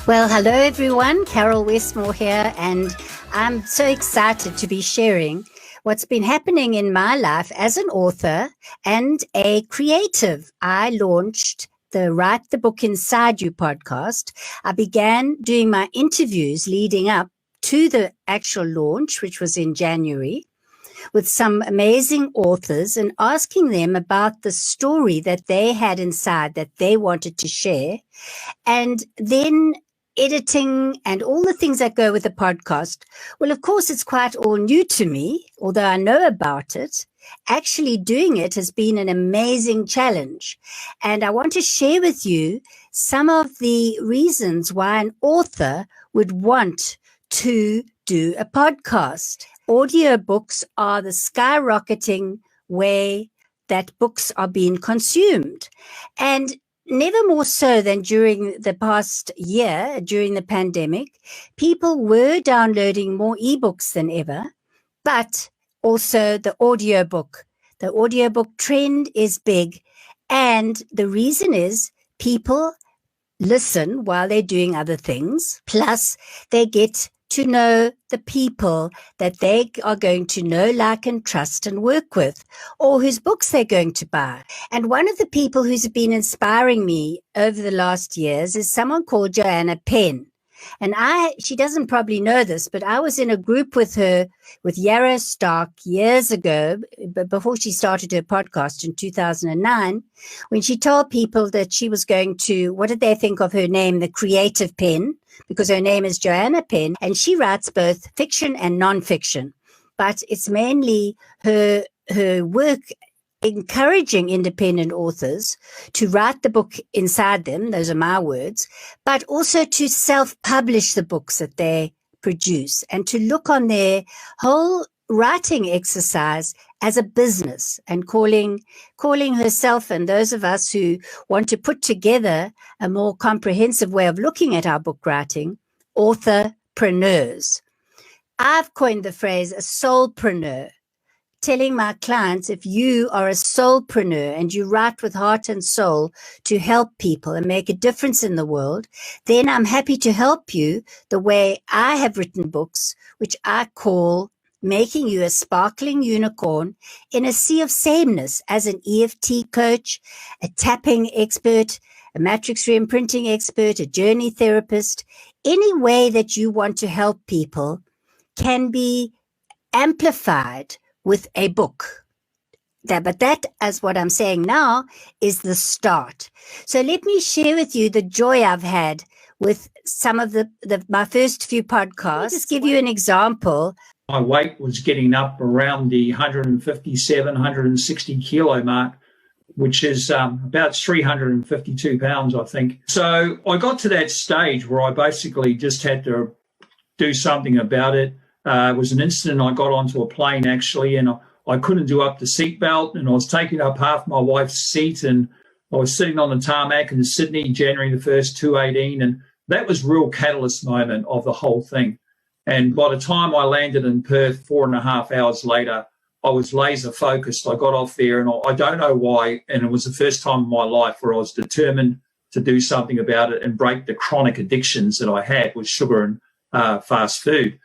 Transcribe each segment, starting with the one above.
Well, hello everyone, Caryl Westmore here, and I'm so excited to be sharing what's been happening in my life as an author and a creative. I launched the Write the Book Inside You podcast. I began doing my interviews leading up to the actual launch, which was in January, with some amazing authors and asking them about the story that they had inside that they wanted to share. And then editing and all the things that go with the podcast. Well, of course, it's quite all new to me, although I know about it. Actually doing it has been an amazing challenge. And I want to share with you some of the reasons why an author would want to do a podcast. Audiobooks are the skyrocketing way that books are being consumed. And never more so than during the past year, during the pandemic, people were downloading more ebooks than ever, but also the audiobook. The audiobook trend is big, and the reason is people listen while they're doing other things, plus they get to know the people that they are going to know, like, and trust and work with, or whose books they're going to buy. And one of the people who's been inspiring me over the last years is someone called Joanna Penn. And she doesn't probably know this, but I was in a group with her, with Yarrow Stark years ago, before she started her podcast in 2009, when she told people that she was going to, what did they think of her name, the Creative Pen, because her name is Joanna Penn, and she writes both fiction and nonfiction. But it's mainly her work encouraging independent authors to write the book inside them, those are my words, but also to self-publish the books that they produce and to look on their whole writing exercise as a business, and calling herself and those of us who want to put together a more comprehensive way of looking at our book writing, authorpreneurs. I've coined the phrase a soulpreneur, telling my clients, if you are a soulpreneur and you write with heart and soul to help people and make a difference in the world, then I'm happy to help you the way I have written books, which I call making you a sparkling unicorn in a sea of sameness, as an EFT coach, a tapping expert, a matrix reimprinting expert, a journey therapist. Any way that you want to help people can be amplified with a book. But that, as what I'm saying now, is the start. So let me share with you the joy I've had with some of my first few podcasts. Just give you an example. My weight was getting up around the 157, 160 kilo mark, which is about 352 pounds, I think. So I got to that stage where I basically just had to do something about it. It was an incident. I got onto a plane, actually, and I couldn't do up the seatbelt, and I was taking up half my wife's seat, and I was sitting on the tarmac in Sydney, January the 1st, 2018, and that was a real catalyst moment of the whole thing. And by the time I landed in Perth 4.5 hours later, I was laser focused. I got off there, and I don't know why, and it was the first time in my life where I was determined to do something about it and break the chronic addictions that I had with sugar and fast food.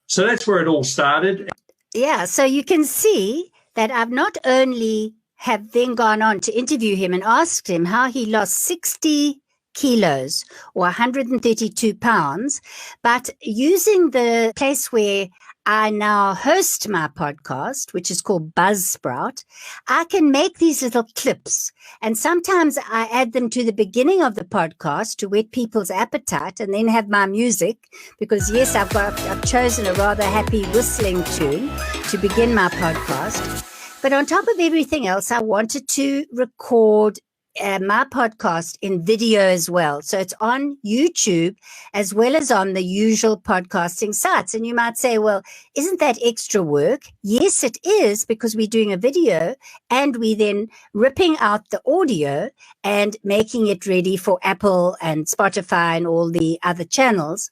So that's where it all started. Yeah, so you can see that I've not only have then gone on to interview him and asked him how he lost 60 kilos or 132 pounds, but using the place where I now host my podcast, which is called Buzzsprout, I can make these little clips. And sometimes I add them to the beginning of the podcast to whet people's appetite, and then have my music, because yes, I've chosen a rather happy whistling tune to begin my podcast. But on top of everything else, I wanted to record my podcast in video as well. So it's on YouTube as well as on the usual podcasting sites. And you might say, well, isn't that extra work? Yes, it is, because we're doing a video and we then ripping out the audio and making it ready for Apple and Spotify and all the other channels.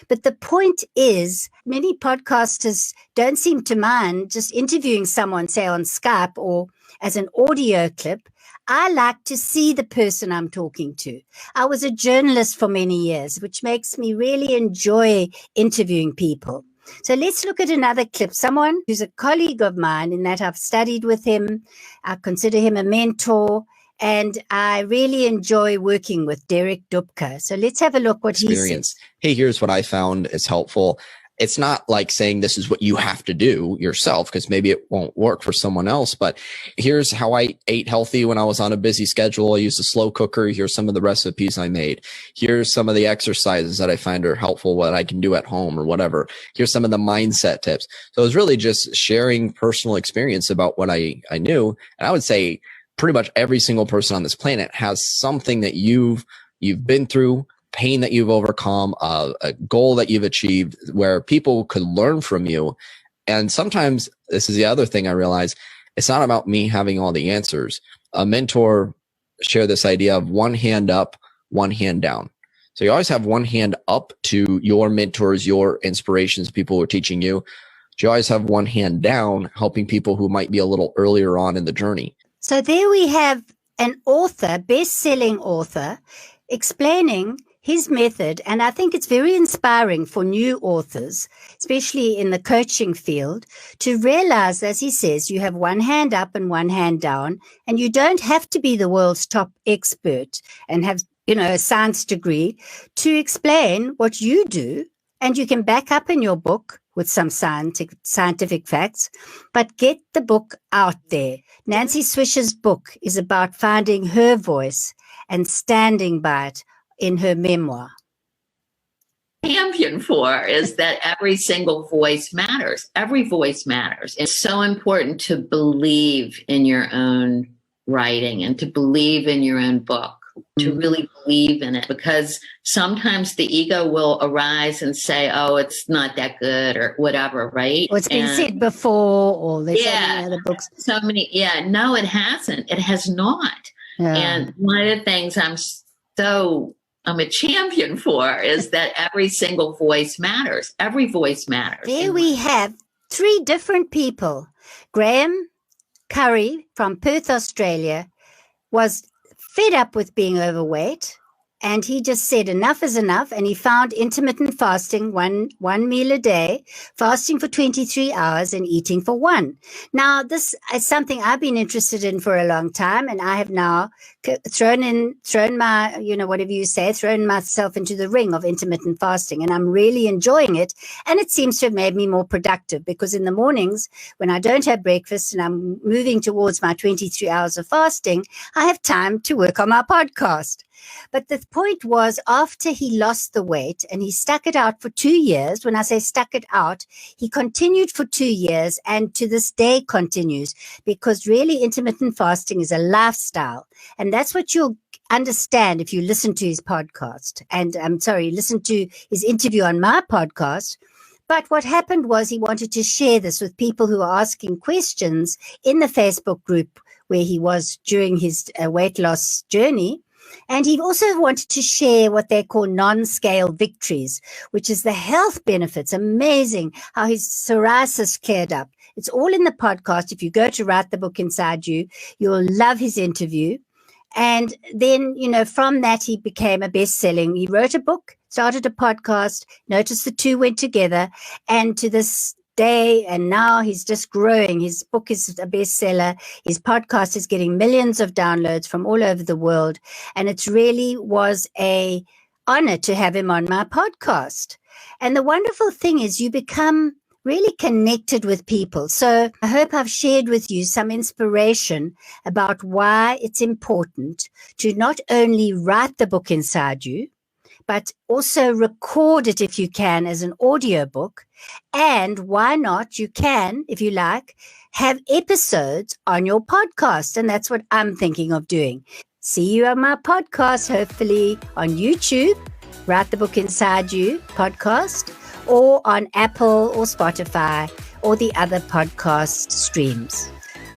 But the point is, many podcasters don't seem to mind just interviewing someone, say on Skype or as an audio clip. I like to see the person I'm talking to. I was a journalist for many years, which makes me really enjoy interviewing people. So let's look at another clip. Someone who's a colleague of mine in that I've studied with him. I consider him a mentor, and I really enjoy working with Derek Dubka. So let's have a look what he says. Hey, here's what I found is helpful. It's not like saying this is what you have to do yourself, because maybe it won't work for someone else. But here's how I ate healthy when I was on a busy schedule. I used a slow cooker. Here's some of the recipes I made. Here's some of the exercises that I find are helpful, what I can do at home or whatever. Here's some of the mindset tips. So it was really just sharing personal experience about what I knew. And I would say pretty much every single person on this planet has something that you've been through, pain that you've overcome, a goal that you've achieved, where people could learn from you. And sometimes, this is the other thing I realize, it's not about me having all the answers. A mentor shared this idea of one hand up, one hand down. So you always have one hand up to your mentors, your inspirations, people who are teaching you. But you always have one hand down, helping people who might be a little earlier on in the journey. So there we have an author, best-selling author, explaining his method. And I think it's very inspiring for new authors, especially in the coaching field, to realize, as he says, you have one hand up and one hand down, and you don't have to be the world's top expert and have, a science degree to explain what you do. And you can back up in your book with some scientific facts, but get the book out there. Nancy Swisher's book is about finding her voice and standing by it in her memoir. Champion for is that every single voice matters. Every voice matters. It's so important to believe in your own writing and to believe in your own book, to really believe in it, because sometimes the ego will arise and say, oh, it's not that good or whatever, right? Well, it's been said before, or there's so many other books. No, it hasn't. It has not. Yeah. And one of the things I'm a champion for is that every single voice matters. Every voice matters. There we have three different people. Graeme Currie from Perth, Australia, was fed up with being overweight, and he just said enough is enough, and he found intermittent fasting, one meal a day, fasting for 23 hours and eating for 1. Now, this is something I've been interested in for a long time, and I have now thrown myself into the ring of intermittent fasting, and I'm really enjoying it. And it seems to have made me more productive, because in the mornings when I don't have breakfast and I'm moving towards my 23 hours of fasting, I have time to work on my podcast. But the point was, after he lost the weight and he stuck it out for 2 years, when I say stuck it out, he continued for 2 years and to this day continues, because really intermittent fasting is a lifestyle. And that's what you'll understand if you listen to his podcast. And listen to his interview on my podcast. But what happened was he wanted to share this with people who are asking questions in the Facebook group where he was during his weight loss journey. And he also wanted to share what they call non-scale victories, which is the health benefits. Amazing how his psoriasis cleared up. It's all in the podcast. If you go to Write the Book Inside You, you'll love his interview. And then, from that, he became he wrote a book, started a podcast, noticed the two went together, and to this day, and now he's just growing. His book is a bestseller. His podcast is getting millions of downloads from all over the world. And it really was an honor to have him on my podcast. And the wonderful thing is you become really connected with people. So I hope I've shared with you some inspiration about why it's important to not only write the book inside you, but also record it if you can as an audiobook. And why not, you can, if you like, have episodes on your podcast. And that's what I'm thinking of doing. See you on my podcast, hopefully on YouTube, Write the Book Inside You podcast, or on Apple or Spotify or the other podcast streams.